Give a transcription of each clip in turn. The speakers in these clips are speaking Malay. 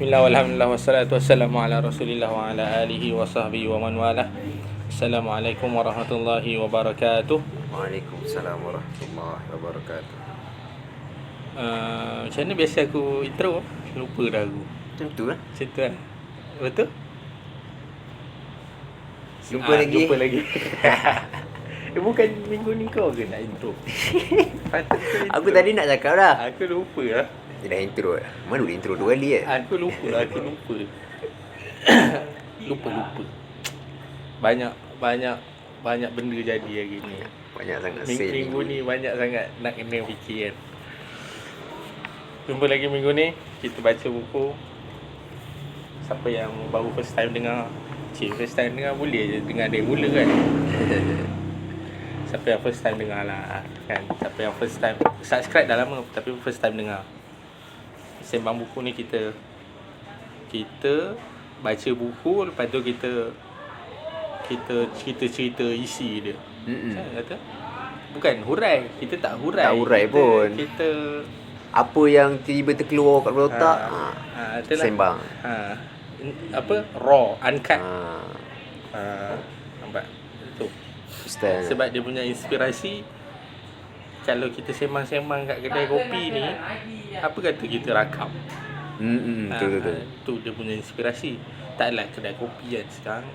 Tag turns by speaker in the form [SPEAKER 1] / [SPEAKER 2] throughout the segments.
[SPEAKER 1] Bismillah, walhamdulillah, wassalatu wassalamu ala rasulillah wa ala alihi wa sahbihi wa man walah. Assalamualaikum warahmatullahi wabarakatuh.
[SPEAKER 2] Waalaikumsalam warahmatullahi wabarakatuh.
[SPEAKER 1] Macam mana biasa aku intro? Lupa dah aku.
[SPEAKER 2] Macam tu lah.
[SPEAKER 1] Macam tu lah. Betul?
[SPEAKER 2] Jumpa lagi.
[SPEAKER 1] Jumpa lagi. Bukan minggu ni kau ke nak intro? Patut
[SPEAKER 2] Aku tadi nak cakap dah.
[SPEAKER 1] Aku lupa lah.
[SPEAKER 2] Dia dah intro lah. Mana boleh intro 2 kali
[SPEAKER 1] Aku lupa. Lupa. Banyak benda jadi hari ni.
[SPEAKER 2] Banyak sangat
[SPEAKER 1] Minggu ni banyak sangat nak kena fikir kan. Jumpa lagi minggu ni, kita baca buku. Siapa yang baru first time dengar, first time dengar boleh je dengar dari mula kan. Siapa yang first time dengar lah kan. Siapa yang first time subscribe dah lama tapi first time dengar. Sembang buku ni kita baca buku, lepas tu kita cerita isi dia. Macam kata? Bukan hurai, kita tak hurai.
[SPEAKER 2] Tak hurai pun.
[SPEAKER 1] Kita
[SPEAKER 2] apa yang tiba terkeluar kat kepala otak, sembang.
[SPEAKER 1] Apa? Raw, uncut. Nampak? Tu.
[SPEAKER 2] Ustaz.
[SPEAKER 1] Sebab dia punya inspirasi. Kalau kita sembang-sembang kat kedai kopi ni, apa kata kita rakam?
[SPEAKER 2] Betul.
[SPEAKER 1] Tu dia punya inspirasi. Taklah kedai kopi kan sekarang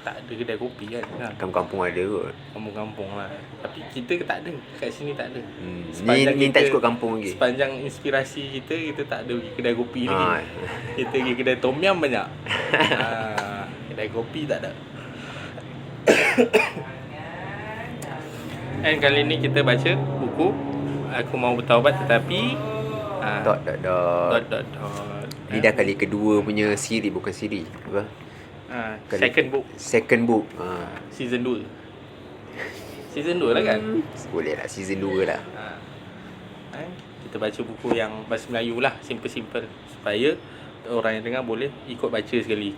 [SPEAKER 1] tak ada kedai kopi kan.
[SPEAKER 2] Kampung ada kot.
[SPEAKER 1] Kampung-kampung lah. Tapi kita tak ada. Kat sini tak ada.
[SPEAKER 2] Ni tak cukup kampung lagi.
[SPEAKER 1] Sepanjang inspirasi kita tak ada pergi kedai kopi lagi. Kita pergi kedai tom yum banyak. Kedai kopi tak ada. Dan kali ni kita baca buku Aku Mau Bertaubat Tetapi
[SPEAKER 2] Dot. Ni dah kali kedua punya siri, bukan siri apa? Second book.
[SPEAKER 1] Season 2 lah kan?
[SPEAKER 2] Boleh lah, season 2 lah.
[SPEAKER 1] Kita baca buku yang bahasa Melayu lah, simple-simple, supaya orang yang dengar boleh ikut baca sekali.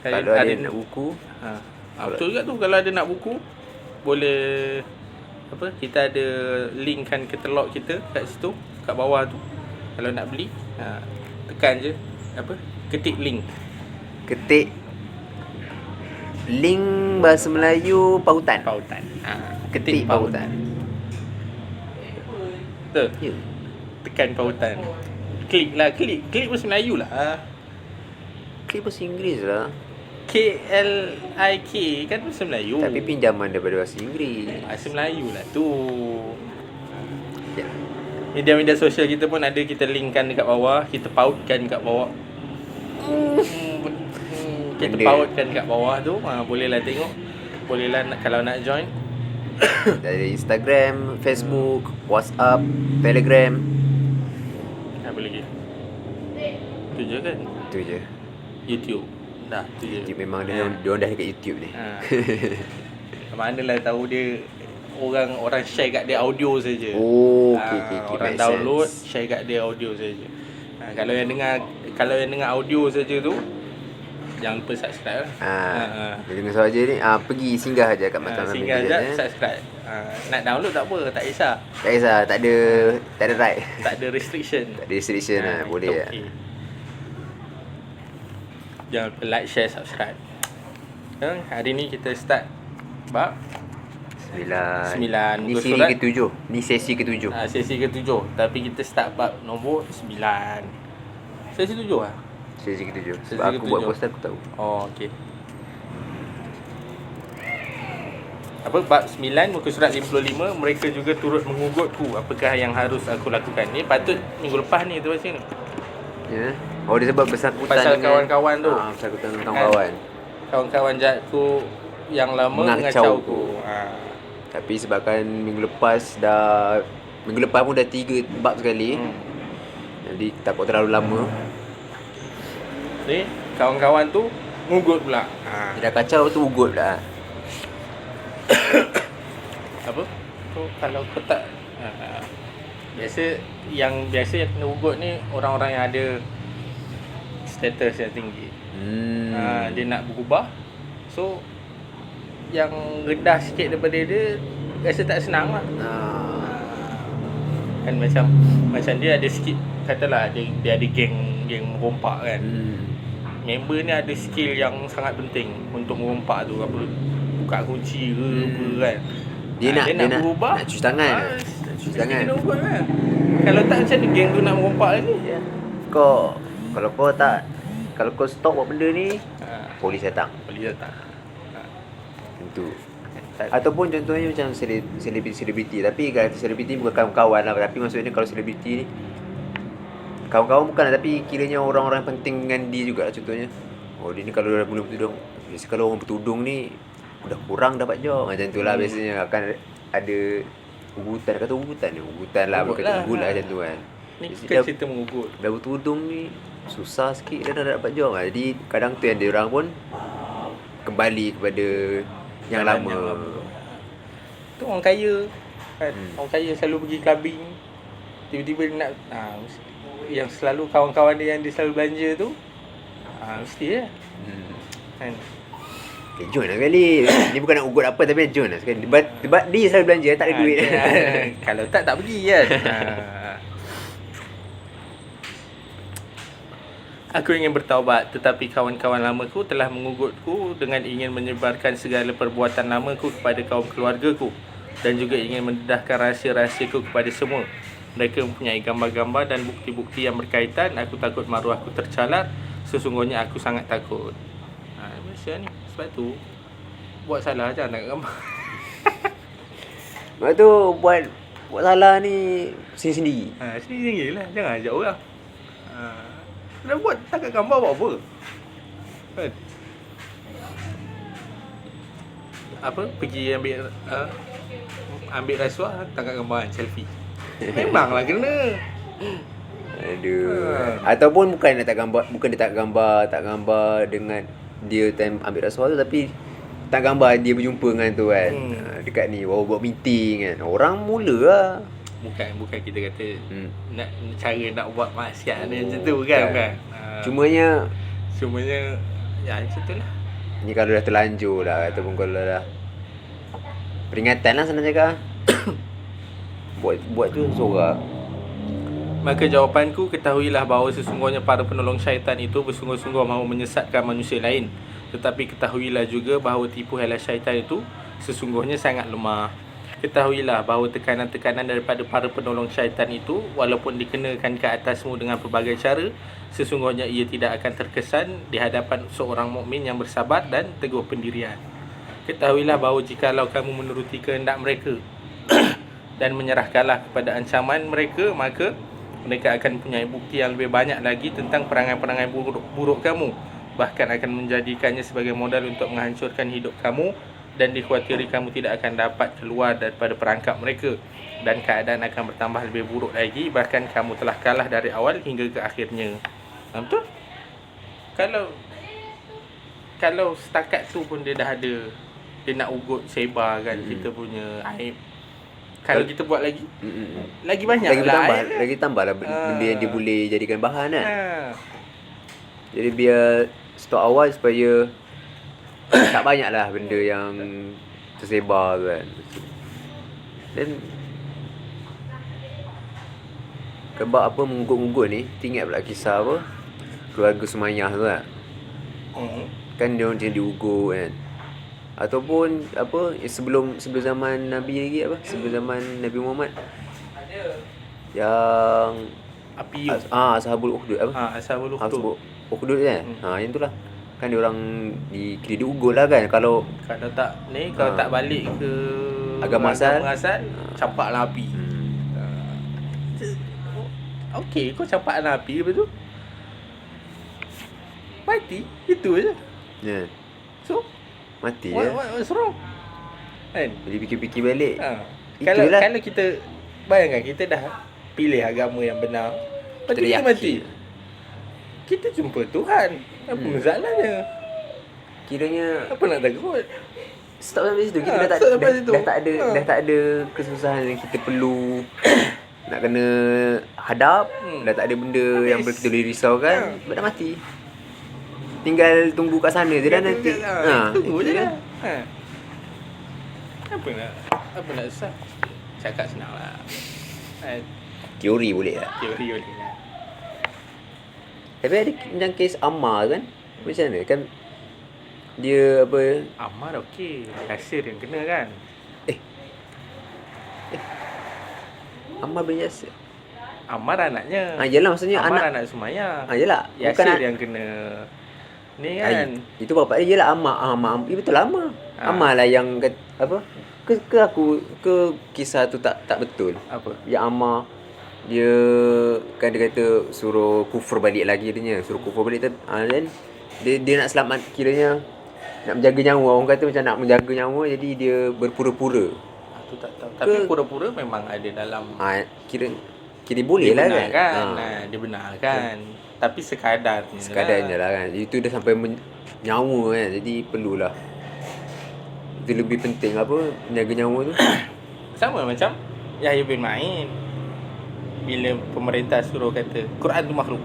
[SPEAKER 2] Kalau ada nak buku,
[SPEAKER 1] betul juga tu. Kalau ada nak buku, boleh apa, kita ada linkkan katalog kita kat situ, kat bawah tu. Kalau nak beli, tekan je apa, ketik link bahasa Melayu pautan. Ketik pautan. Betul?
[SPEAKER 2] Ya.
[SPEAKER 1] Tekan pautan. Klik bahasa Melayu lah.
[SPEAKER 2] Klik bahasa Inggeris lah.
[SPEAKER 1] KLIK kan bahasa Melayu.
[SPEAKER 2] Tapi pinjaman daripada bahasa Inggeris.
[SPEAKER 1] Bahasa Melayu lah tu.
[SPEAKER 2] Ya.
[SPEAKER 1] Media-media sosial kita pun ada, kita linkkan dekat bawah, kita pautkan dekat bawah. Kita pautkan dekat bawah tu, bolehlah tengok. Bolehlah kalau nak join.
[SPEAKER 2] Dari Instagram, Facebook, WhatsApp, Telegram.
[SPEAKER 1] Apa lagi? Tu je kan?
[SPEAKER 2] Tu je.
[SPEAKER 1] YouTube. Dah, tu je.
[SPEAKER 2] YouTube memang dia dah dekat YouTube ni.
[SPEAKER 1] Manalah tahu dia orang share kat dia audio saja.
[SPEAKER 2] Okay.
[SPEAKER 1] Orang download, share kat dia audio saja. Kalau yang dengar audio saja tu, jangan lupa subscribe lah.
[SPEAKER 2] Dia dengar suara je ni, pergi singgah aja kat Mataram
[SPEAKER 1] singgah
[SPEAKER 2] Media.
[SPEAKER 1] je, subscribe. Nak download tak apa, tak kisah.
[SPEAKER 2] Tak kisah, tak ada right.
[SPEAKER 1] Tak ada restriction.
[SPEAKER 2] Lah, boleh lah.
[SPEAKER 1] Okay. Jangan lupa like, share, subscribe. Hari ni kita start bab 9.
[SPEAKER 2] Ni siri ke-7. Ni sesi ke-7.
[SPEAKER 1] Sesi ke-7. Tapi kita start bab nombor 9. Sesi 7 lah?
[SPEAKER 2] Sesi ke-7. Sebab aku buat poster aku tahu.
[SPEAKER 1] Oh, okey. Apa, bab 9 muka surat 55, mereka juga turut mengugutku. Apakah yang harus aku lakukan? Ni patut minggu lepas ni tu baca ni.
[SPEAKER 2] Ya. Oh, dia sebab bersangkutan
[SPEAKER 1] pasal kawan-kawan tu.
[SPEAKER 2] Bersangkutan tentang kawan.
[SPEAKER 1] Kawan-kawan jahatku yang lama mengacauku.
[SPEAKER 2] Tapi sebabkan minggu lepas pun dah 3 bab sekali. Jadi takut terlalu lama.
[SPEAKER 1] Ni kawan-kawan tu ngugut pula.
[SPEAKER 2] Dia dah kacau tu ugut pula.
[SPEAKER 1] Apa? Tu kalau kau tak biasa yang kena ugut ni orang-orang yang ada status yang tinggi. Dia nak berubah. So yang rendah sikit daripada dia rasa tak senang lah. Kan macam dia ada sikit, katalah dia ada geng merompak kan. Member ni ada skill yang sangat penting untuk merompak tu, apa, buka kunci ke apa kan.
[SPEAKER 2] Dia nak
[SPEAKER 1] berubah,
[SPEAKER 2] nak cuci tangan.
[SPEAKER 1] cuci tangan kena ubah kan. Kalau tak, macam ni geng tu nak merompak ni.
[SPEAKER 2] Kalau kau stop buat benda ni, polis datang.
[SPEAKER 1] Boleh datang.
[SPEAKER 2] Tentu. Ataupun contohnya macam selebriti. Tapi kalau selebriti bukan kawan-kawan lah. Tapi maksudnya kalau selebriti ni kawan-kawan bukan lah, tapi kiranya orang-orang penting dengan dia juga lah. Contohnya, dia ni kalau dah mula bertudung, biasa kalau orang bertudung ni dah kurang dapat job. Macam tu lah biasanya akan ada ugutan. Kata ugutan lah, bukan ugut lah macam tu kan.
[SPEAKER 1] Ni kan cerita mengugut.
[SPEAKER 2] Dah bertudung ni susah sikit dah dapat job lah. Jadi kadang tu yang dia orang pun kembali kepada yang lama.
[SPEAKER 1] Tu orang kaya kan. Orang kaya selalu pergi clubbing. Tiba-tiba dia nak yang selalu kawan-kawan dia yang dia selalu belanja tu, mesti lah kan.
[SPEAKER 2] Join lah sekali. Ni bukan nak ugut apa, tapi join lah sekali. Sebab dia selalu belanja, tak ada duit.
[SPEAKER 1] Kalau tak pergi kan. Aku ingin bertaubat, tetapi kawan-kawan lamaku telah mengugutku dengan ingin menyebarkan segala perbuatan lamaku kepada kaum keluargaku, dan juga ingin mendedahkan rahsia-rahsiaku kepada semua. Mereka mempunyai gambar-gambar dan bukti-bukti yang berkaitan. Aku takut maruahku tercalar. Sesungguhnya aku sangat takut. Malaysia ni. Sebab tu buat salah jangan nak gambar.
[SPEAKER 2] Sebab tu buat salah ni sendiri-sendiri.
[SPEAKER 1] Sendiri lah. Jangan ajak orang. Dah buat takkan gambar buat apa? Kan? Apa? Pergi ambil rasuah, tangkap gambar selfie. Memanglah kena.
[SPEAKER 2] Aduh. Ataupun bukan dia tak gambar dengan dia time ambil rasuah tu, tapi tak gambar dia berjumpa dengan tu kan. Dekat ni buat meeting kan. Orang mula lah.
[SPEAKER 1] Bukan kita kata nak cara nak buat maksiat ni macam tu kan. Cumanya ya macam tu lah.
[SPEAKER 2] Ni kalau dah terlanjur lah, ataupun kalau dah peringatan lah senang cakap. Buat tu seorang.
[SPEAKER 1] Maka jawapanku, ketahuilah bahawa sesungguhnya para penolong syaitan itu bersungguh-sungguh mahu menyesatkan manusia lain. Tetapi ketahuilah juga bahawa tipu hela syaitan itu sesungguhnya sangat lemah. Ketahuilah bahawa tekanan-tekanan daripada para penolong syaitan itu, walaupun dikenakan ke atasmu dengan pelbagai cara, sesungguhnya ia tidak akan terkesan di hadapan seorang mukmin yang bersabar dan teguh pendirian. Ketahuilah bahawa jikalau kamu menuruti kehendak mereka dan menyerahkanlah kepada ancaman mereka, maka mereka akan mempunyai bukti yang lebih banyak lagi tentang perangai-perangai buruk kamu. Bahkan akan menjadikannya sebagai modal untuk menghancurkan hidup kamu, dan dikhawatiri kamu tidak akan dapat keluar daripada perangkap mereka, dan keadaan akan bertambah lebih buruk lagi. Bahkan kamu telah kalah dari awal hingga ke akhirnya. Betul? Kalau setakat tu pun dia dah ada, dia nak ugut sebar kan kita punya aib. Kalau kita buat lagi banyak
[SPEAKER 2] lagi tambah lah benda yang dia boleh jadikan bahan kan. Jadi biar stok awal supaya tak banyak lah benda yang tersebar kan. Dan kebab apa mengugut-ugut ni, ingat pula kisah apa keluarga Sumayyah tu kan. Kan dia macam diugut kan. Ataupun apa sebelum zaman Nabi lagi apa? Sebelum zaman Nabi Muhammad. Yang
[SPEAKER 1] api
[SPEAKER 2] Ashabul Ukhdud apa?
[SPEAKER 1] Ashabul Ukhdud.
[SPEAKER 2] Ukhdud kan? Yang itulah. Kan dia orang diugut lah kan. Kalau
[SPEAKER 1] tak kalau tak balik ke
[SPEAKER 2] agama asal,
[SPEAKER 1] campaklah api. Okey, kau campaklah api lepas tu mati. Itu je.
[SPEAKER 2] Ya.
[SPEAKER 1] So
[SPEAKER 2] mati je.
[SPEAKER 1] What's wrong? Kan?
[SPEAKER 2] Jadi fikir-fikir balik.
[SPEAKER 1] Kalau kita bayangkan kita dah pilih agama yang benar, lepas tu kita mati, kita jumpa Tuhan. Apa masalahnya?
[SPEAKER 2] Kiranya
[SPEAKER 1] apa nak takut?
[SPEAKER 2] Stop sampai situ. Kita dah tak ada kesusahan yang kita perlu nak kena hadap. Dah tak ada benda yang kita boleh risaukan. Sebab dah mati. Tinggal tunggu kat sana je dah nanti.
[SPEAKER 1] Tunggu je dah. Apa nak susah? Cakap senang lah.
[SPEAKER 2] Teori boleh lah.
[SPEAKER 1] Teori boleh lah.
[SPEAKER 2] Tapi ada macam kes Ammar kan. Macam mana? Kan dia apa?
[SPEAKER 1] Ammar okey. Yasir yang kena kan.
[SPEAKER 2] Ammar bin Yasir.
[SPEAKER 1] Ammar anaknya.
[SPEAKER 2] Yelah maksudnya
[SPEAKER 1] Ammar
[SPEAKER 2] anak.
[SPEAKER 1] anak Sumayyah.
[SPEAKER 2] Yelah.
[SPEAKER 1] Yasir
[SPEAKER 2] Bukan
[SPEAKER 1] yang kena ni kan.
[SPEAKER 2] Itu bapak dia yelah Ammar. Betul lah Ammar. Ammar lah yang apa? Ke kisah tu tak betul.
[SPEAKER 1] Apa?
[SPEAKER 2] Ya Ammar dia kan dia kata suruh kufur balik lagi dia. Suruh kufur balik dan dia nak selamat, kiranya nak menjaga nyawa. Orang kata macam nak menjaga nyawa, jadi dia berpura-pura.
[SPEAKER 1] Tu tak tahu. Tapi pura-pura memang ada dalam
[SPEAKER 2] Kira boleh lah kan.
[SPEAKER 1] Dia benarkan. Tapi
[SPEAKER 2] Sekadarnya lah kan. Itu dah sampai nyawa kan. Jadi perlulah. Itu lebih penting apa, menjaga nyawa tu.
[SPEAKER 1] Sama macam Yahya bin Ma'in. Bila pemerintah suruh kata Quran tu makhluk.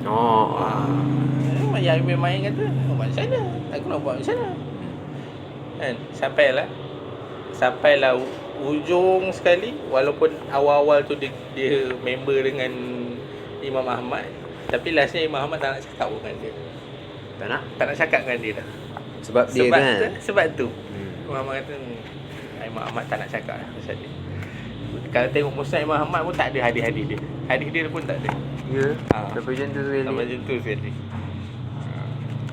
[SPEAKER 1] Yahya bin Ma'in kata buat macam mana? Aku nak buat macam mana? Kan? Sampailah ujung sekali, walaupun awal-awal tu dia member dengan Imam Ahmad, tapi lastnya Imam Ahmad tak nak cakap dengan dia. Tak nak cakap dengan dia dah. Sebab tu Imam Ahmad kata Imam Ahmad tak nak cakap lah pasal dia. Kalau tengok Musnad Imam Ahmad pun tak ada hadis-hadis dia. Hadis dia pun tak ada.
[SPEAKER 2] Ya. Sampai macam tu sekali.
[SPEAKER 1] Sampai macam tu sekali.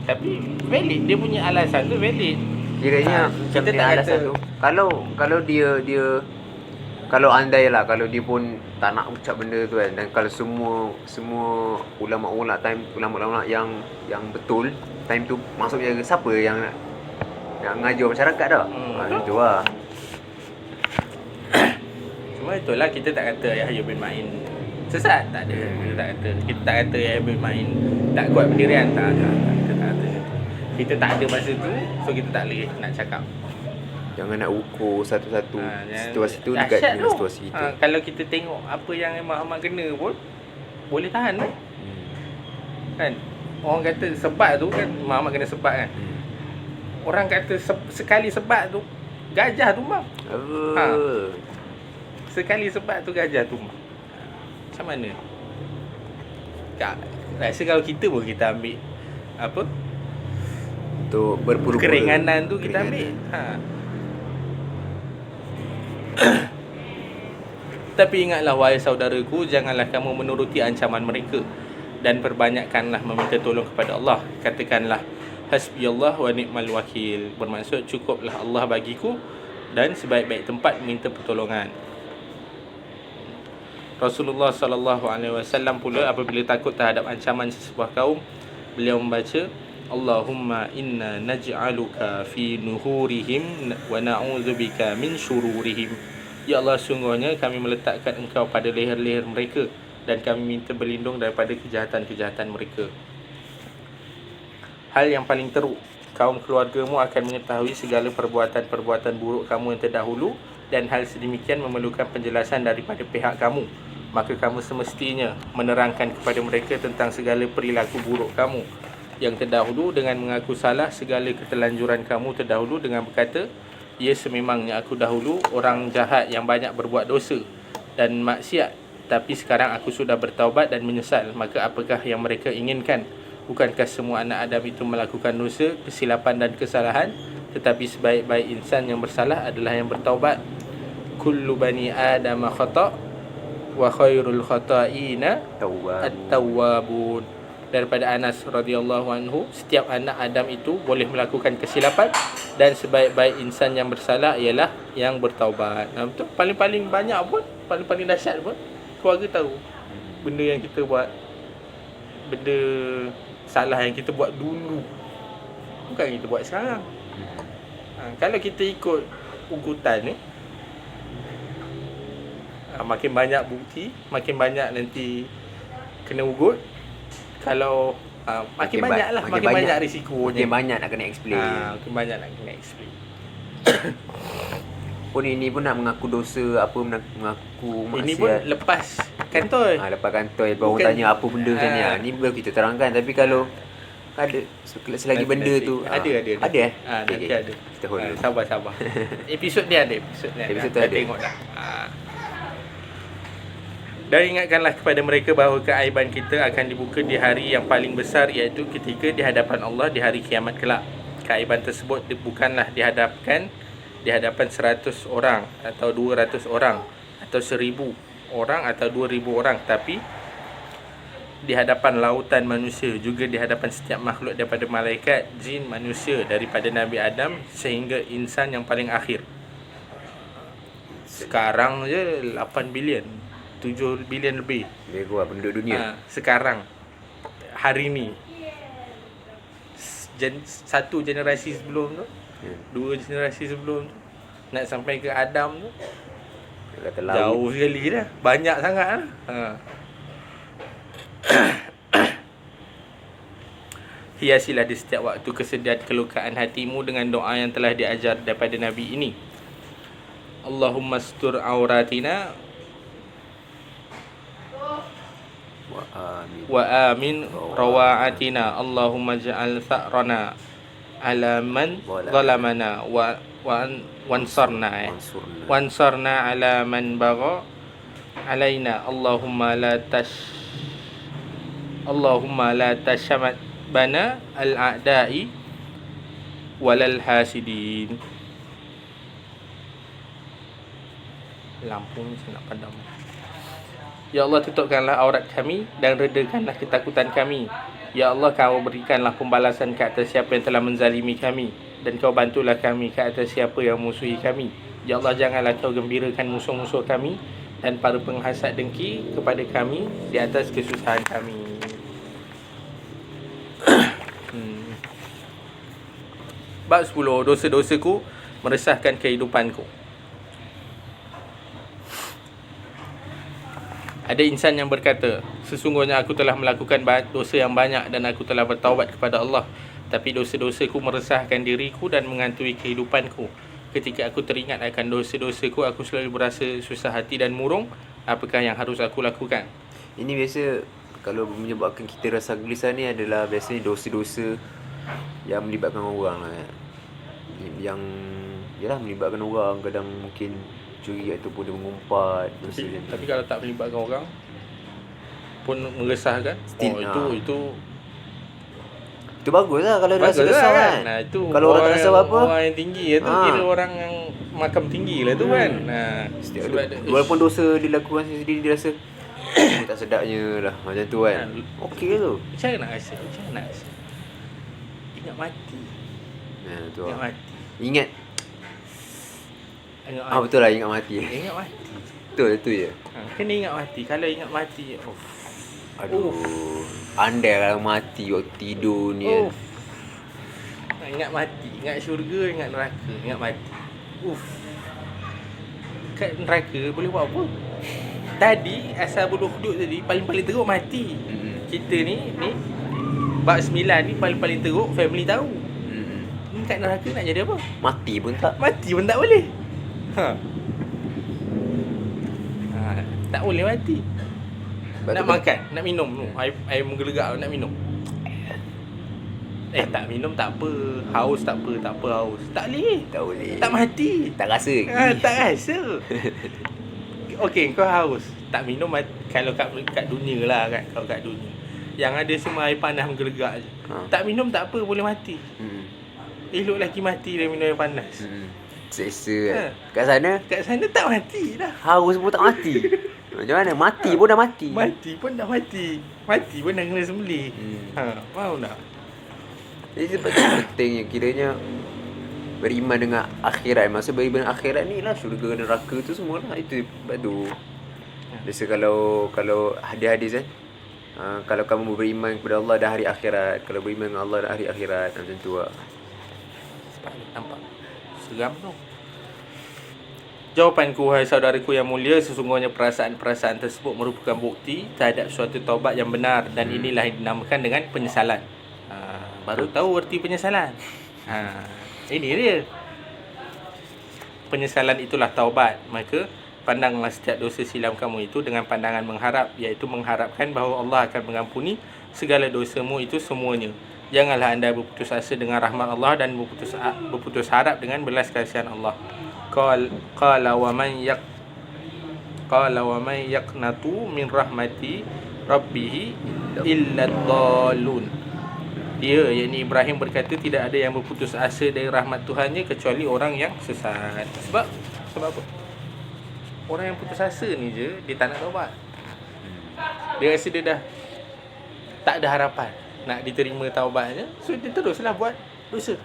[SPEAKER 1] Tapi valid, dia punya alasan tu valid.
[SPEAKER 2] Kiranya
[SPEAKER 1] kita tak
[SPEAKER 2] alasan
[SPEAKER 1] kata
[SPEAKER 2] tu. Kalau dia kalau andai lah, kalau dia pun tak nak ucap benda tu kan, dan kalau semua ulama-ulama yang betul time tu maksudnya siapa yang nak ngajar masyarakat dah. Itu lah.
[SPEAKER 1] Cuma itulah, kita tak kata Yahya bin Ma'in sesat, tak ada. Kita tak kata Yahya bin Ma'in tak kuat pendirian, tak. Kita tak kata. Kita tak ada masa tu, so kita tak boleh nak cakap.
[SPEAKER 2] Jangan nak ukur satu-satu situasi tu dekat dengan situasi kita.
[SPEAKER 1] Kalau kita tengok apa yang Imam Ahmad kena pun boleh tahan kan? Kan? Orang kata sebat tu kan, Imam Ahmad kena sebat kan? Orang kata sekali sebat tu gajah tumbang. Sekali sebat tu gajah tumbang. Macam mana? Rasa kalau kita pun kita ambil apa?
[SPEAKER 2] Untuk berpura-pura
[SPEAKER 1] keringanan tu kita ambil. Tapi ingatlah wahai saudaraku, janganlah kamu menuruti ancaman mereka dan perbanyakkanlah meminta tolong kepada Allah. Katakanlah hasbiyallah wa ni'mal wakil. Bermaksud cukuplah Allah bagiku dan sebaik-baik tempat minta pertolongan. Rasulullah sallallahu alaihi wasallam pula apabila takut terhadap ancaman sesebuah kaum, beliau membaca Allahumma inna naj'aluka fi nuhurihim wa na'udzubika min syururihim. Ya Allah, sungguhnya kami meletakkan engkau pada leher-leher mereka dan kami minta berlindung daripada kejahatan-kejahatan mereka. Hal yang paling teruk, kaum keluargamu akan mengetahui segala perbuatan-perbuatan buruk kamu yang terdahulu, dan hal sedemikian memerlukan penjelasan daripada pihak kamu. Maka kamu semestinya menerangkan kepada mereka tentang segala perilaku buruk kamu yang terdahulu dengan mengaku salah segala keterlanjuran kamu terdahulu dengan berkata, ya sememangnya aku dahulu orang jahat yang banyak berbuat dosa dan maksiat, tapi sekarang aku sudah bertaubat dan menyesal. Maka apakah yang mereka inginkan? Bukankah semua anak Adam itu melakukan dosa, kesilapan dan kesalahan? Tetapi sebaik-baik insan yang bersalah adalah yang bertaubat. Kullu bani Adam khata' wa khairul khata'ina at-tawwabun. Daripada Anas radhiyallahu anhu, setiap anak Adam itu boleh melakukan kesilapan dan sebaik-baik insan yang bersalah ialah yang bertaubat. Betul, paling-paling banyak pun, paling-paling dahsyat pun keluarga tahu benda yang kita buat, benda salah yang kita buat dulu, bukan kita buat sekarang. Kalau kita ikut ugutan ni, makin banyak bukti, makin banyak nanti kena ugut. Kalau makin banyak risikonya.
[SPEAKER 2] Makin banyak nak kena explain.
[SPEAKER 1] Makin banyak nak kena explain.
[SPEAKER 2] Pun ini pun nak mengaku dosa, apa mengaku maksiat.
[SPEAKER 1] Ini pun lepas kantoi.
[SPEAKER 2] Lepas kantoi, baru tanya apa benda macam ni. Ni baru kita terangkan. Tapi kalau ada selagi benda tu
[SPEAKER 1] ada.
[SPEAKER 2] Ada
[SPEAKER 1] Nanti ada.
[SPEAKER 2] Kita hold dulu.
[SPEAKER 1] Sabar. Episod ni ada.
[SPEAKER 2] Episod tu ada.
[SPEAKER 1] Tengok dah. Dan ingatkanlah kepada mereka bahawa keaiban kita akan dibuka di hari yang paling besar, iaitu ketika di hadapan Allah di hari kiamat kelak. Keaiban tersebut bukanlah di hadapan 100 orang atau 200 orang atau 1000 orang atau 2000 orang, tapi di hadapan lautan manusia, juga di hadapan setiap makhluk daripada malaikat, jin, manusia, daripada Nabi Adam sehingga insan yang paling akhir. Sekarang je 8 bilion, 7 bilion lebih.
[SPEAKER 2] Dia gua penduduk dunia.
[SPEAKER 1] Sekarang hari ni satu generasi sebelum tu, dua generasi sebelum tu, nak sampai ke Adam tu jauh sekali dah. Banyak sangat lah. Hiasilah di setiap waktu kesedihan kelukaan hatimu dengan doa yang telah diajar daripada Nabi ini. Allahumma astur auratina wa amin rawaatina. Allahumma ja'al tha'rana ala man zalamana wansarna ala man bagha alaina. Allahumma la tashamat bana al-a'da'i walal hasidin. Lampu macam nak padam. Ya Allah, tutupkanlah aurat kami dan redakanlah ketakutan kami. Ya Allah, Kau berikanlah pembalasan ke atas siapa yang telah menzalimi kami, dan Kau bantulah kami ke atas siapa yang musuhi kami. Ya Allah, janganlah Kau gembirakan musuh-musuh kami dan para penghasad dengki kepada kami di atas kesusahan kami. Bab 10. Dosa-dosaku meresahkan kehidupanku. Ada insan yang berkata, sesungguhnya aku telah melakukan dosa yang banyak dan aku telah bertaubat kepada Allah, tapi dosa-dosaku meresahkan diriku dan menghantui kehidupanku. Ketika aku teringat akan dosa-dosaku, aku selalu berasa susah hati dan murung. Apakah yang harus aku lakukan?
[SPEAKER 2] Ini biasa kalau menyebabkan kita rasa gelisah ni adalah biasanya dosa-dosa yang melibatkan orang lah. Yang yalah melibatkan orang, kadang mungkin curi ataupun dia mengumpat.
[SPEAKER 1] Tapi kalau tak melibatkan orang pun meresahkan. Itu bagus
[SPEAKER 2] lah kalau dia rasa
[SPEAKER 1] kesal
[SPEAKER 2] kan.
[SPEAKER 1] Nah, itu
[SPEAKER 2] kalau orang tak rasa apa-apa,
[SPEAKER 1] orang yang tinggi tu kira orang yang makam tinggi lah tu kan.
[SPEAKER 2] Walaupun dosa dilakukan sendiri, dia rasa tak sedapnya lah macam tu kan. Okey tu.
[SPEAKER 1] Macam mana nak rasa? Ingat mati.
[SPEAKER 2] Tu
[SPEAKER 1] ingat mati.
[SPEAKER 2] Ingat betul lah, ingat mati.
[SPEAKER 1] Ingat mati.
[SPEAKER 2] Betul tu je.
[SPEAKER 1] Kena ingat mati. Kalau ingat mati,
[SPEAKER 2] andai kalau mati waktu tidur ni kan.
[SPEAKER 1] Ingat mati, ingat syurga, ingat neraka, ingat mati. Kat neraka boleh buat apa? Tadi ashabul ukhdud tadi paling teruk mati. Kita ni bab 9 ni paling teruk family tahu. Ni kat neraka nak jadi apa?
[SPEAKER 2] Mati pun tak
[SPEAKER 1] boleh. Tak boleh mati. Nak makan, nak minum tu. Air menggelegak nak minum. Tak minum tak apa. Haus tak apa haus. Tak boleh. Tak mati.
[SPEAKER 2] Tak rasa.
[SPEAKER 1] Tak rasa. Okey, kau haus. Tak minum kalau kat dunia lah kan. Kalau kat dunia. Yang ada semua air panas menggelegak je. Tak minum tak apa, boleh mati. Elok lagi mati dia minum air panas.
[SPEAKER 2] Seksa kan. Kat sana
[SPEAKER 1] tak mati dah.
[SPEAKER 2] Haus pun tak mati. Macam mana? Mati pun dah mati.
[SPEAKER 1] Mati pun dah kena sembelih. Mau tak?
[SPEAKER 2] Jadi pentingnya kiranya beriman dengan akhirat. Maksud beriman dengan akhirat ni lah syurga dan neraka tu semua lah. Itu sebab tu biasa kalau hadis kan, kalau kamu beriman kepada Allah dan hari akhirat, kalau beriman dengan Allah dan hari akhirat, macam tu lah.
[SPEAKER 1] Nampak seram tu. Jawapanku, wahai saudaraku yang mulia, sesungguhnya perasaan-perasaan tersebut merupakan bukti terhadap suatu taubat yang benar, dan inilah yang dinamakan dengan penyesalan. Baru tahu erti penyesalan. Ini dia. Penyesalan itulah taubat. Maka pandanglah setiap dosa silam kamu itu dengan pandangan mengharap, iaitu mengharapkan bahawa Allah akan mengampuni segala dosamu itu semuanya. Janganlah anda berputus asa dengan rahmat Allah dan berputus harap dengan belas kasihan Allah. Qala wa man qala wa may yaqnatu min rahmati rabbih illa dhalun. Dia, yakni Ibrahim berkata, tidak ada yang berputus asa dari rahmat Tuhannya kecuali orang yang sesat. Sebab apa? Orang yang putus asa ni je, dia tak nak taubat. Dia rasa dia dah tak ada harapan nak diterima taubatnya, so dia teruslah buat dosa.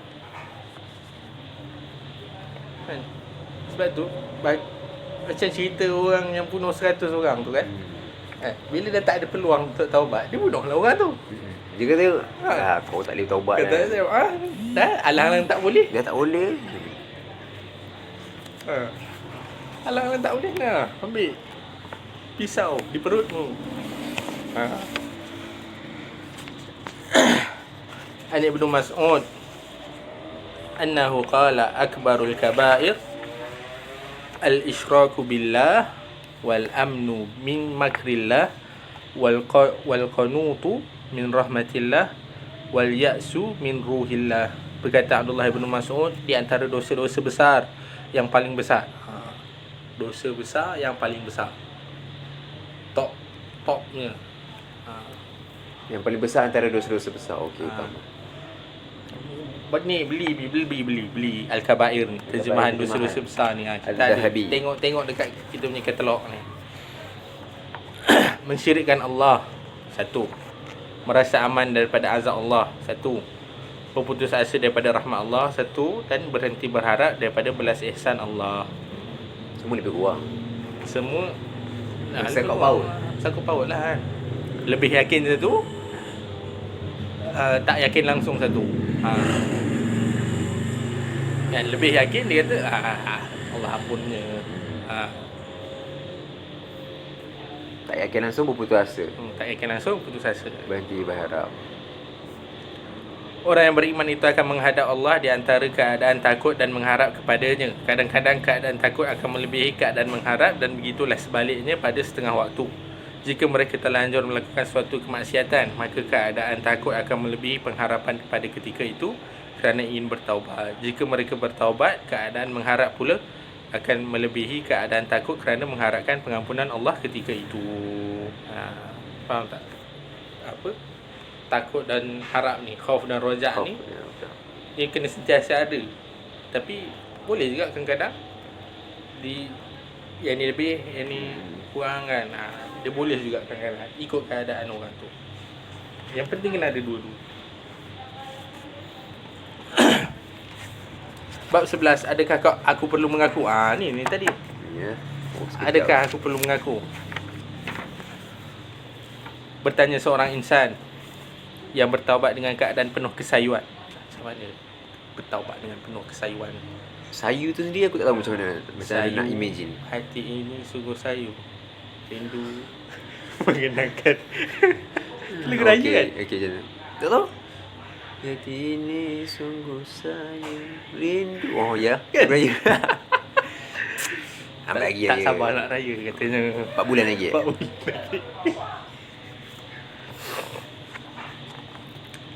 [SPEAKER 1] Kan? Sebab tu macam cerita orang yang bunuh 100 orang tu kan. Bila dah tak ada peluang untuk taubat, dia bunuhlah orang tu.
[SPEAKER 2] Dia kata, kau tak boleh taubat
[SPEAKER 1] Kata
[SPEAKER 2] lah.
[SPEAKER 1] dah alang-alang tak boleh.
[SPEAKER 2] Dia tak boleh.
[SPEAKER 1] Alang-alang tak boleh lah. Ambil pisau di perutmu. An Ibnu Mas'ud annahu qala akbarul kaba'ir al-isyraku billah wal amnu min makrillah wal qanutu min rahmatillah wal ya'su min ruhillah. Berkata Abdullah bin Mas'ud, di antara dosa-dosa besar yang paling besar. Dosa besar yang paling besar. Topnya.
[SPEAKER 2] Yang paling besar antara dosa-dosa besar. Okey, faham.
[SPEAKER 1] Ni beli Al-Kabair ni, terjemahan dosa-dosa besar ni. Kita ada tengok dekat kita punya katalog ni. Mensyirikkan Allah, satu. Merasa aman daripada azab Allah, satu. Berputus asa daripada rahmat Allah, satu. Dan berhenti berharap daripada belas ihsan Allah.
[SPEAKER 2] Semua lebih kurang.
[SPEAKER 1] Semua sangkut paut lah kan. Lebih yakin satu, tak yakin langsung satu. Yang lebih yakin dia kata Allah ampunnya.
[SPEAKER 2] Tak yakin langsung berputus asa.
[SPEAKER 1] Tak yakin langsung putus asa.
[SPEAKER 2] Berhenti berharap.
[SPEAKER 1] Orang yang beriman itu akan menghadap Allah di antara keadaan takut dan mengharap kepadanya. Kadang-kadang keadaan takut akan melebihi keadaan mengharap, dan begitulah sebaliknya pada setengah waktu. Jika mereka terlanjur melakukan suatu kemaksiatan, maka keadaan takut akan melebihi pengharapan pada ketika itu kerana ingin bertaubat. Jika mereka bertaubat, keadaan mengharap pula akan melebihi keadaan takut kerana mengharapkan pengampunan Allah ketika itu. Faham tak? Apa? Takut dan harap ni, khauf dan rojak ni, dia kena sentiasa ada. Tapi boleh juga kadang-kadang yang ni lebih, yang ni kurang kan. Dia boleh juga kadang-kadang ikut keadaan orang tu. Yang penting kena ada dua-dua. Bab 11, adakah aku perlu mengaku? Ni tadi.
[SPEAKER 2] Ya.
[SPEAKER 1] Adakah aku perlu mengaku? Bertanya seorang insan yang bertaubat dengan keadaan penuh kesayuan. Macam mana bertaubat dengan penuh kesayuan?
[SPEAKER 2] Sayu tu sendiri aku tak tahu macam mana. Macam mana nak imagine.
[SPEAKER 1] Hati ini sungguh sayu, rindu mengenangkan. Lagu raya kan?
[SPEAKER 2] Okey, macam mana? Tak tahu. Hati ini sungguh sayu, rindu. Oh ya, raya. Ambil lagi.
[SPEAKER 1] Tak sabar nak raya katanya.
[SPEAKER 2] 4 bulan lagi.
[SPEAKER 1] 4 bulan lagi.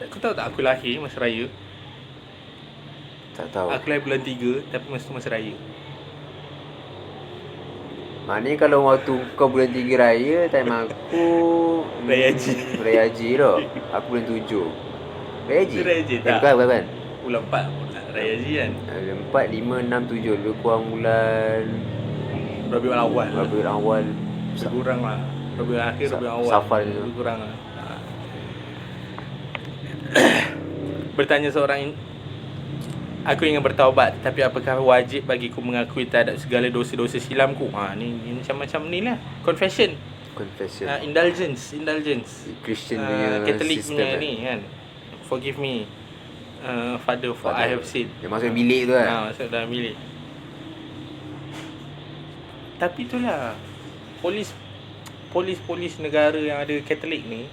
[SPEAKER 1] Kau tahu tak aku lahir masa raya?
[SPEAKER 2] Tak tahu.
[SPEAKER 1] Aku lahir bulan 3 tapi masa tu masa raya.
[SPEAKER 2] Maknanya kalau waktu kau bulan 3 raya, time aku
[SPEAKER 1] Raya Haji.
[SPEAKER 2] Raya Haji tu. Aku bulan 7. Raya Haji?
[SPEAKER 1] Raya Haji tak?
[SPEAKER 2] Bukan.
[SPEAKER 1] Bulan 4 Raya Haji kan?
[SPEAKER 2] Bulan 4, 5, 6, 7. Lebih kurang bulan
[SPEAKER 1] Rabiul Awal.
[SPEAKER 2] Rabiul Awal.
[SPEAKER 1] Lebih kurang lah. Rabiul Akhir, Rabiul Awal.
[SPEAKER 2] Safar tu.
[SPEAKER 1] Lebih kurang lah. Bertanya seorang, aku ingin bertaubat, tapi apakah wajib bagiku mengakui terhadap segala dosa-dosa silamku? Ni macam-macam ni lah. Confession. Indulgence.
[SPEAKER 2] Christian punya
[SPEAKER 1] Catholic
[SPEAKER 2] system
[SPEAKER 1] punya ni kan. Forgive me, Father, for I have sinned.
[SPEAKER 2] Dia masuk bilik tu kan?
[SPEAKER 1] Masuk dalam bilik. Tapi itulah, polis negara yang ada Katolik ni,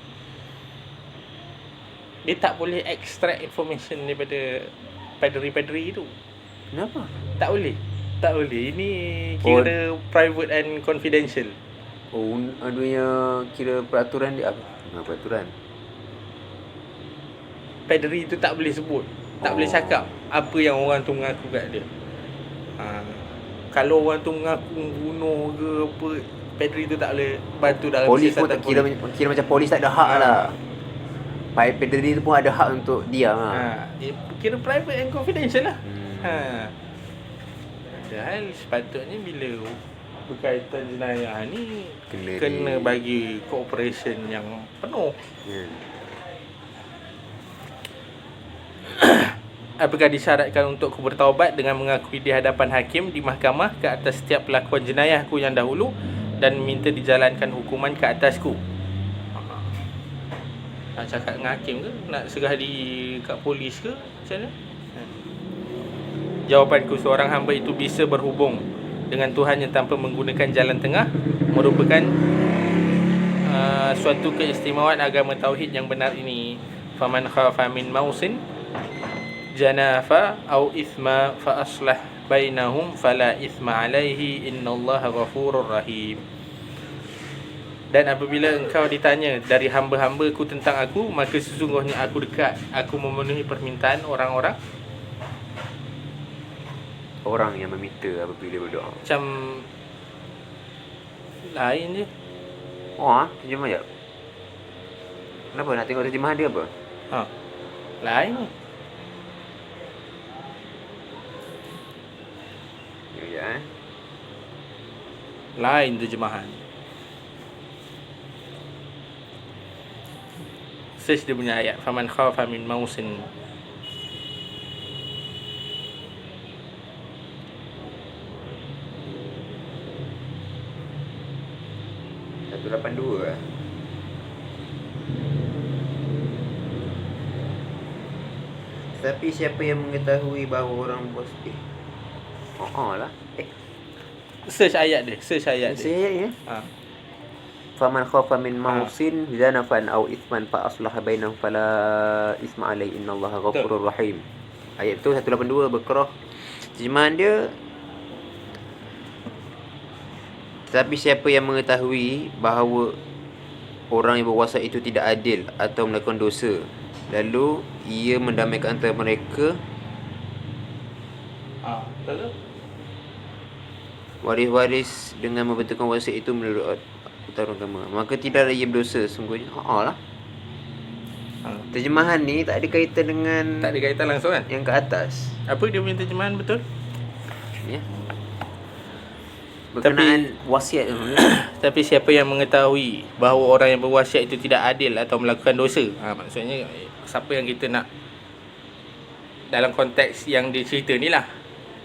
[SPEAKER 1] dia tak boleh extract information daripada padri-padri tu.
[SPEAKER 2] Kenapa?
[SPEAKER 1] Tak boleh. Ini kira private and confidential.
[SPEAKER 2] Aduhnya kira peraturan dia apa? Peraturan.
[SPEAKER 1] Padri tu tak boleh sebut. Tak boleh cakap apa yang orang tu mengaku kat dia. Kalau orang tu mengaku bunuh ke apa, padri tu tak boleh bantu dalam
[SPEAKER 2] Polis pun
[SPEAKER 1] siasatan
[SPEAKER 2] kira macam polis tak ada hak lah. Pedri tu pun ada hak untuk diam lah.
[SPEAKER 1] Kira private and confidential lah. Padahal sepatutnya bila berkaitan jenayah ni kena bagi cooperation yang penuh. Apakah disyaratkan untuk aku bertaubat dengan mengakui di hadapan hakim di mahkamah ke atas setiap pelakuan jenayahku yang dahulu dan minta dijalankan hukuman ke atasku? Nak cakap dengan hakim ke? Nak serah diri kat polis ke? Macam mana? Jawapanku, seorang hamba itu bisa berhubung dengan Tuhannya tanpa menggunakan jalan tengah merupakan suatu keistimewaan agama tauhid yang benar ini. Faman khafa min mausin janafa au ithma fa aslah bainahum fala ithma alaihi innallaha ghafurur rahim. Dan apabila engkau ditanya dari hamba-hambaku tentang aku, maka sesungguhnya aku dekat, aku memenuhi permintaan orang-orang
[SPEAKER 2] yang meminta apabila berdoa.
[SPEAKER 1] Macam lain je.
[SPEAKER 2] Terjemah jap. Kenapa nak tengok terjemahan dia apa?
[SPEAKER 1] Lain ni.
[SPEAKER 2] Ya.
[SPEAKER 1] Lain terjemahan. Search dia punya ayat. Faman khafa min mausin.
[SPEAKER 2] $182 Tapi siapa yang mengetahui bahawa orang bos lah.
[SPEAKER 1] Search ayat dia. Search ayat dia.
[SPEAKER 2] Ayat ya. Faman khafa min mausin zanafan aw ithman fa aslaha bainahum fala isma alaihi innallaha ghafurur rahim. Ayat tu 182 Baqarah. Terjemahan dia, tetapi siapa yang mengetahui bahawa orang yang berkuasa itu tidak adil atau melakukan dosa, lalu ia mendamaikan antara mereka,
[SPEAKER 1] betul.
[SPEAKER 2] waris-waris dengan membentukkan wasiat itu menurut utara agama, maka tidaklah ia berdosa sungguhnya. lah. Terjemahan ni tak ada kaitan dengan,
[SPEAKER 1] Tak ada kaitan langsung kan?
[SPEAKER 2] yang ke atas.
[SPEAKER 1] Apa dia punya terjemahan betul?
[SPEAKER 2] Ya. Berkenaan wasiat tu.
[SPEAKER 1] Tapi siapa yang mengetahui bahawa orang yang berwasiat itu tidak adil atau melakukan dosa, maksudnya siapa yang kita nak, dalam konteks yang dia cerita ni lah,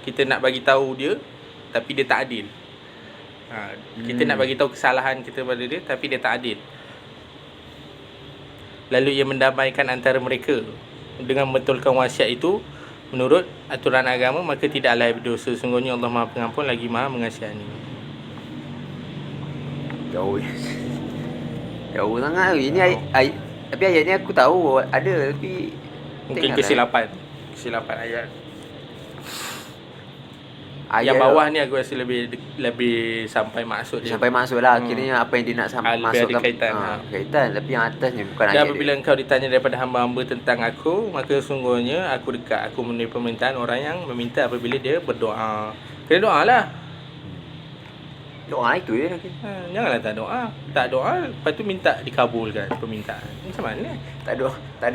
[SPEAKER 1] kita nak bagi tahu dia tapi dia tak adil. Kita nak bagi tahu kesalahan kita pada dia tapi dia tak adil. Lalu ia mendamaikan antara mereka dengan membetulkan wasiat itu menurut aturan agama, maka tidaklah berdosa. Sungguhnya Allah Maha Pengampun lagi Maha Mengasihani.
[SPEAKER 2] Jauh sangat. Ini ayat, tapi ayat ni aku tahu ada, tapi
[SPEAKER 1] mungkin kesilapan ayat. Yang bawah ni aku rasa lebih sampai maksud dia.
[SPEAKER 2] Sampai maksud lah. Kiranya apa yang dia nak masuk
[SPEAKER 1] kaitan.
[SPEAKER 2] Kaitan. Tapi yang atas ni bukan ayat.
[SPEAKER 1] Dan apabila engkau ditanya daripada hamba-hamba tentang aku, maka sungguhnya aku dekat, aku memenuhi permintaan orang yang meminta apabila dia berdoa. Kena doa lah.
[SPEAKER 2] Doa itu je.
[SPEAKER 1] Janganlah tak doa. Tak doa, lepas tu minta dikabulkan permintaan. Macam mana?
[SPEAKER 2] Tak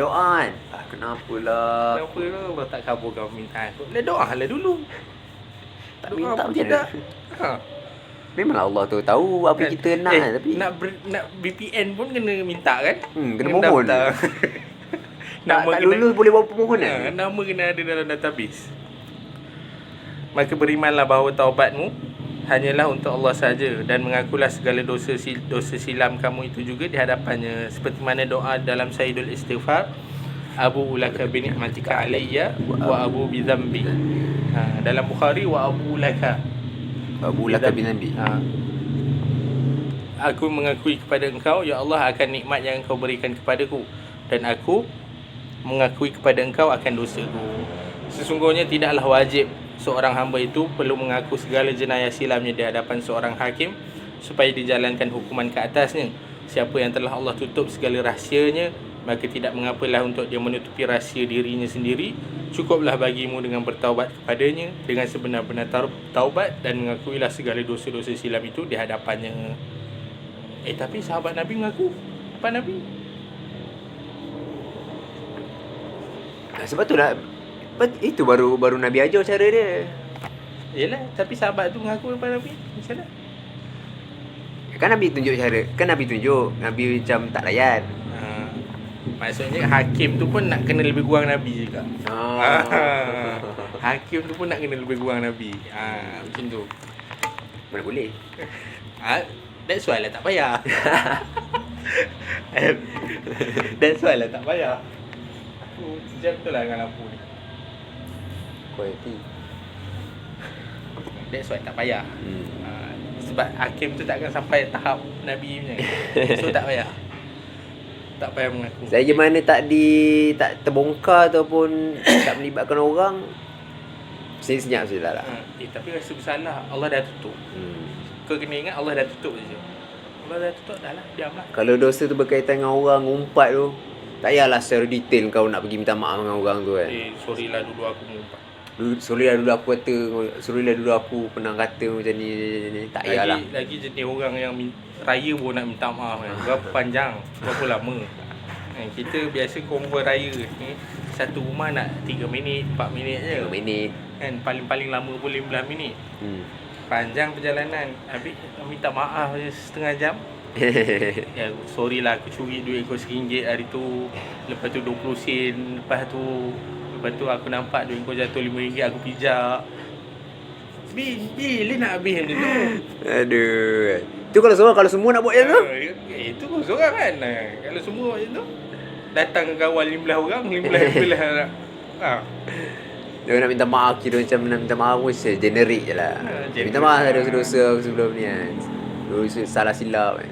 [SPEAKER 2] doa kan? Kenapalah?
[SPEAKER 1] Kenapa lah Allah tak kabulkan permintaan aku? Doa lah dulu.
[SPEAKER 2] Tak minta macam mana? Memanglah Allah tu tahu apa yang kita nak, tapi
[SPEAKER 1] nak VPN pun kena minta kan?
[SPEAKER 2] Kena mohon.
[SPEAKER 1] Nama
[SPEAKER 2] tak lulus boleh buat permohonan.
[SPEAKER 1] Nama kena ada dalam database. Maka berimanlah bahawa taubatmu hanyalah untuk Allah saja, dan mengakulah segala dosa silam kamu itu juga di hadapannya, seperti mana doa dalam Sayyidul Istighfar, Abu ulaka bi ni'matika alayya wa abu bi dhanbi. Dalam Bukhari, wa abu ulaka bi dhanbi. Aku mengakui kepada engkau ya Allah akan nikmat yang engkau berikan kepadaku, dan aku mengakui kepada engkau akan dosaku. Sesungguhnya tidaklah wajib seorang hamba itu perlu mengaku segala jenayah silamnya di hadapan seorang hakim supaya dijalankan hukuman ke atasnya. Siapa yang telah Allah tutup segala rahsianya maka tidak mengapalah untuk dia menutupi rahsia dirinya sendiri. Cukuplah bagimu dengan bertaubat kepadanya dengan sebenar-benar taubat dan mengakuilah segala dosa-dosa silam itu di hadapannya. Tapi sahabat Nabi mengaku apa Nabi?
[SPEAKER 2] Sebab tu lah, itu baru Nabi ajar cara dia.
[SPEAKER 1] Yelah, tapi sahabat tu mengaku apa Nabi? Macam mana?
[SPEAKER 2] Kan Nabi tunjuk cara. Nabi macam tak layan.
[SPEAKER 1] Maksudnya hakim tu pun nak kena lebih kurang Nabi juga. Hakim tu pun nak kena lebih kurang Nabi. Macam tu.
[SPEAKER 2] Mana boleh.
[SPEAKER 1] That's why lah tak payah. That's why lah tak payah. Aku sejam betul lah dengan lampu ni.
[SPEAKER 2] Quality.
[SPEAKER 1] That's why tak payah. Sebab hakim tu takkan sampai tahap Nabi punya. So tak payah. Tak payah mengaku.
[SPEAKER 2] Selagi mana tak terbongkar ataupun tak melibatkan orang, senyap saja lah.
[SPEAKER 1] Tapi rasa bersalah, Allah dah tutup. Kau kena ingat Allah dah tutup je. Allah dah tutup dah lah, diamlah.
[SPEAKER 2] Kalau dosa tu berkaitan dengan orang, ngumpat tu, tak payahlah secara detail kau nak pergi minta maaf dengan orang tu kan.
[SPEAKER 1] Sorry lah dulu aku mengumpat.
[SPEAKER 2] Sorry lah dulu aku pernah kata macam ni. Tak payahlah.
[SPEAKER 1] Lagi jenis orang yang raya pun nak minta maaf kan. Berapa panjang, berapa lama. Kita biasa combo raya ni, satu rumah nak 3 minit, 4 minit je.
[SPEAKER 2] 3 minit.
[SPEAKER 1] Kan paling lama pun 15 minit. Panjang perjalanan. Habis minta maaf je setengah jam. Sorry lah aku curi duit kau RM1 hari tu. Lepas tu 20 sen. Lepas tu aku nampak duit kau jatuh RM5 aku pijak. Bila nak habis macam tu?
[SPEAKER 2] Aduh. Tu kalau semua nak buat macam tu?
[SPEAKER 1] Itu pun seorang kan. Kalau semua buat macam tu, datang kawan 15 orang, 15 nak.
[SPEAKER 2] Dia nak minta maaf, kira macam nak minta maaf pun generic je lah. Minta maaf ada dosa-dosa aku sebelum ni kan. Dosa salah silap kan.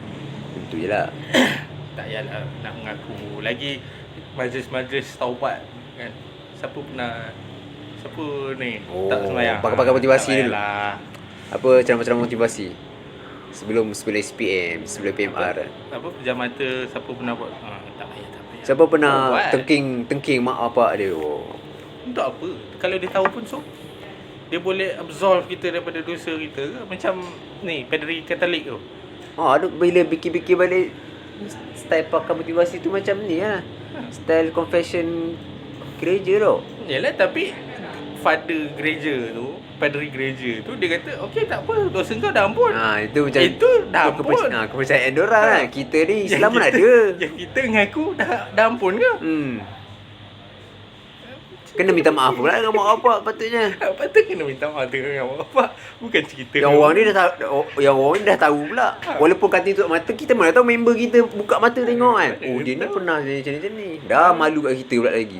[SPEAKER 2] Itu je lah.
[SPEAKER 1] Tak payahlah nak mengaku. Lagi majlis-majlis taubat kan. Siapa ni tak sembahyang.
[SPEAKER 2] Pakai motivasi dulu.
[SPEAKER 1] Lah.
[SPEAKER 2] Apa ceramah-ceramah motivasi? Sebelum SPM, sebelum PMR.
[SPEAKER 1] Apa pejam mata siapa pernah buat? Tak payah.
[SPEAKER 2] Siapa pernah tengking mak bapak dia?
[SPEAKER 1] Untuk apa? Kalau dia tahu pun dia boleh absolve kita daripada dosa kita ke? Macam ni, padri Katolik tu.
[SPEAKER 2] Bila fikir-fikir balik style pakai motivasi tu macam ni lah. Style confession gereja tu.
[SPEAKER 1] Yalah, tapi father gereja tu, padri gereja tu, dia kata okey tak apa, dosa kau dah ampun.
[SPEAKER 2] Itu macam
[SPEAKER 1] itu dah ampun.
[SPEAKER 2] Kepercayaan diorang lah. Kita ni Islam mana ada.
[SPEAKER 1] Yang kita mengaku dah ampun ke?
[SPEAKER 2] Kena minta maaf pula dengan mak bapak patutnya.
[SPEAKER 1] Patut kena minta maaf dengan mak bapak. Bukan cerita
[SPEAKER 2] yang orang ni dah tahu pula. Walaupun kata tutup mata, kita mana tahu member kita buka mata tengok kan. Dia ni pernah macam ni. Dah malu kat kita pula lagi.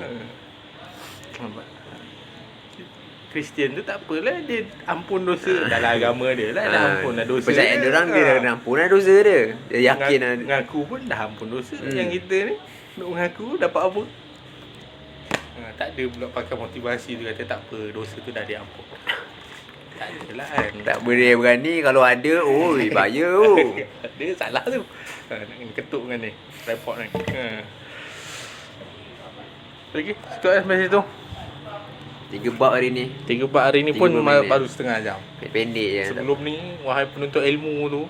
[SPEAKER 1] Kristian tu tak apalah, dia ampun dosa dalam agama dia lah, dah ampun dah dosa.
[SPEAKER 2] Percayaan dia orang dia dah ampun dah dosa dia. Dia yakin
[SPEAKER 1] ngaku pun dah ampun dosa. Yang kita ni nak mengaku dapat apa? Tak ada pula pakai motivasi tu kata tak apa, dosa tu dah diampun. Tak ada lah kan.
[SPEAKER 2] Tak berani kalau ada, bahaya tu.
[SPEAKER 1] Dia salah tu. Nak kena ketuk dengan ni, report ni. Lagi, tutup sampai situ.
[SPEAKER 2] 3 bab hari ni.
[SPEAKER 1] 3 bab hari ni pun baru setengah jam.
[SPEAKER 2] Pendek je.
[SPEAKER 1] Sebelum ni, wahai penuntut ilmu tu,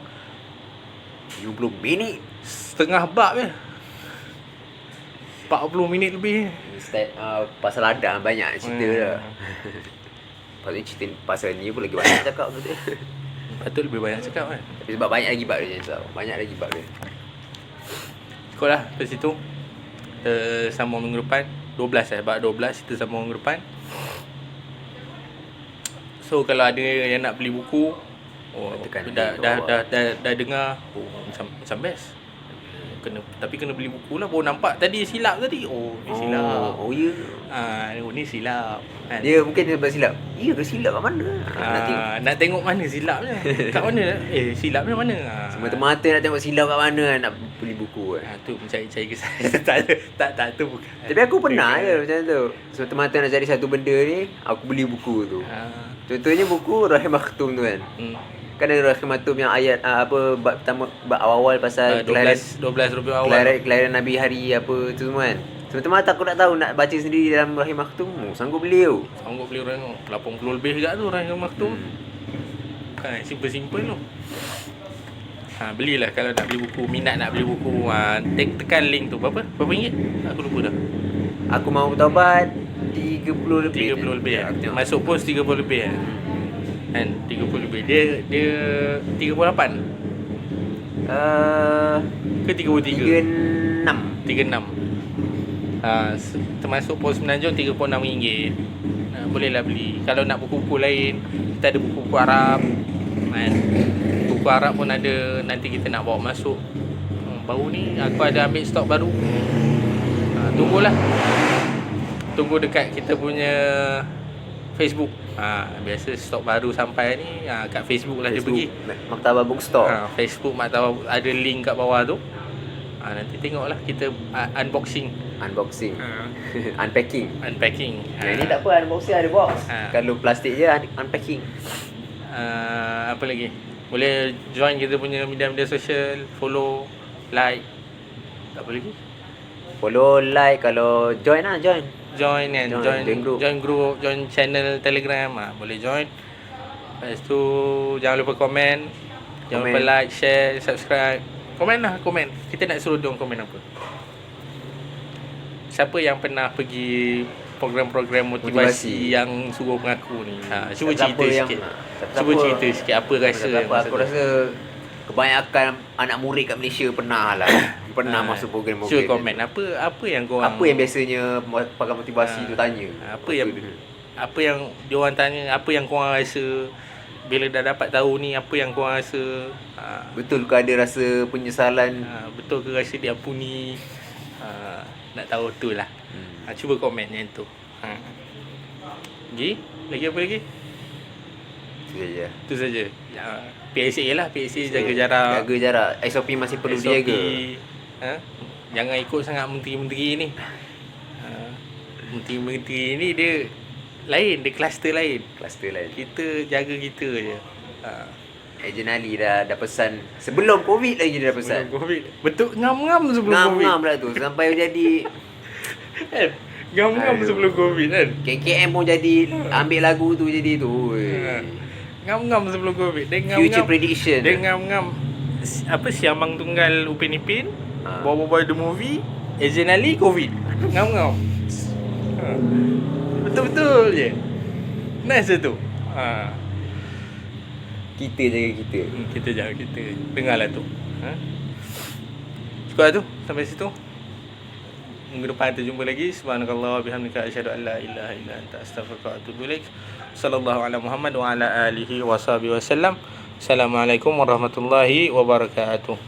[SPEAKER 2] 70 minit.
[SPEAKER 1] Setengah bab je. 40 minit lebih.
[SPEAKER 2] Pasal adat banyak cerita dah. Pasal cerita pasal ni pun lagi banyak cakap betul.
[SPEAKER 1] Patut lebih banyak cakap kan.
[SPEAKER 2] Tapi sebab banyak lagi bab dia tahu. Banyak lagi bab dia.
[SPEAKER 1] Cukup lah dari situ. Sambung minggu depan 12 bab 12 kita sambung minggu depan. So kalau ada yang nak beli buku, dah dengar, macam best. Tapi kena beli buku lah. Baru nampak tadi silap tadi. Ni silap. Ni silap kan?
[SPEAKER 2] Dia mungkin dia buat silap. Ya ke silap kat mana?
[SPEAKER 1] Nak tengok mana silapnya. Kat mana? Silapnya mana?
[SPEAKER 2] Semata-mata nak tengok silap kat mana, nak beli buku kan.
[SPEAKER 1] Tu mencari-cari kesalahan. tak tu bukan.
[SPEAKER 2] Tapi aku pernah je macam tu. Semata-mata nak cari satu benda ni, aku beli buku tu. Contohnya buku Rahim Maktum tu kan. Kan ada Rahim Matum yang ayat apa bab pertama, bab awal pasal
[SPEAKER 1] 12 Rabiul Awal.
[SPEAKER 2] kelahiran Nabi hari apa tu semua kan. Sebenarnya aku nak tahu, nak baca sendiri dalam Rahim Matum. Sanggup beliau.
[SPEAKER 1] Sanggup beli orang 80 lebih juga tu orang yang maktum. Kan simple-simple tu. Belilah kalau nak beli buku, minat nak beli buku, tekan link tu berapa? Berapa ringgit? Aku lupa dah.
[SPEAKER 2] Aku mau bertaubat 30 lebih.
[SPEAKER 1] 30 lebih
[SPEAKER 2] Aku tengok.
[SPEAKER 1] Masuk pos 30 lebih kan. 30 lebih. Dia 38 ke 33? 36. Termasuk pos Semenanjung RM36. Bolehlah beli. Kalau nak buku-buku lain, kita ada buku-buku Arab kan. Buku Arab pun ada, nanti kita nak bawa masuk. Baru ni aku ada ambil stok baru. Tunggulah. Tunggu dekat kita punya Facebook. Biasa stok baru sampai ni kat Facebook lah dia pergi.
[SPEAKER 2] Maktabah Bookstore.
[SPEAKER 1] Facebook Maktabah ada link kat bawah tu. Nanti tengoklah kita unboxing. Unpacking.
[SPEAKER 2] Yang ni tak apa, unboxing ada box. Kalau plastik je unpacking.
[SPEAKER 1] Apa lagi? Boleh join kita punya media-media sosial, follow, like. Apa lagi?
[SPEAKER 2] Follow, like, kalau join kan.
[SPEAKER 1] Join
[SPEAKER 2] group.
[SPEAKER 1] Join group, join channel Telegram, boleh join. Lepas tu jangan lupa komen. Jangan lupa like, share, subscribe. Komen. Kita nak suruh diorang komen apa. Siapa yang pernah pergi program-program motivasi yang suruh mengaku ni? Cuba cerita sikit. Cuba cerita sikit apa rasa.
[SPEAKER 2] Aku rasa kebanyakan anak murid kat Malaysia pernah masuk program.
[SPEAKER 1] Cuba komen apa yang korang,
[SPEAKER 2] apa yang biasanya pakar motivasi tu tanya.
[SPEAKER 1] Apa yang diorang tanya, apa yang korang rasa bila dah dapat tahu ni, apa yang korang rasa.
[SPEAKER 2] Betul ke ada rasa penyesalan?
[SPEAKER 1] Betul ke rasa diampuni? Nak tahu tu lah. Cuba komen yang tu. Lagi apa lagi? Itu saja. PSA lah, PSA jaga jarak.
[SPEAKER 2] SOP masih perlu
[SPEAKER 1] SOP,
[SPEAKER 2] dijaga.
[SPEAKER 1] Jangan ikut sangat menteri-menteri ni. Menteri-menteri ni dia lain, dia kluster lain. Kita jaga kita je.
[SPEAKER 2] Ejen Ali dah pesan sebelum Covid lagi dia dah pesan.
[SPEAKER 1] Betul, ngam-ngam sebelum Covid.
[SPEAKER 2] Ngam lah tu sampai jadi
[SPEAKER 1] kan. Ngam-ngam sebelum Covid kan.
[SPEAKER 2] KKM pun jadi ambil lagu tu jadi tu.
[SPEAKER 1] Ngam-ngam sebelum Covid. Dia ngam-ngam
[SPEAKER 2] Future prediction.
[SPEAKER 1] Dia ngam-ngam apa Siamang Tunggal Upin Ipin, Boy the Movie, Ejen Ali Covid. Ngam-ngam. Betul-betul je. Nice tu.
[SPEAKER 2] Kita jaga kita.
[SPEAKER 1] Kita jaga kita. Dengarlah tu. Cukup lah tu. Sampai situ. Minggu depan kita jumpa lagi. Subhanakallah wa bihamdika asyhadu an la ilaha illa anta astaghfiruka wa atubu ilaik. Sallallahu ala Muhammad wa ala alihi wa sahbihi wasallam. Assalamualaikum warahmatullahi wabarakatuh.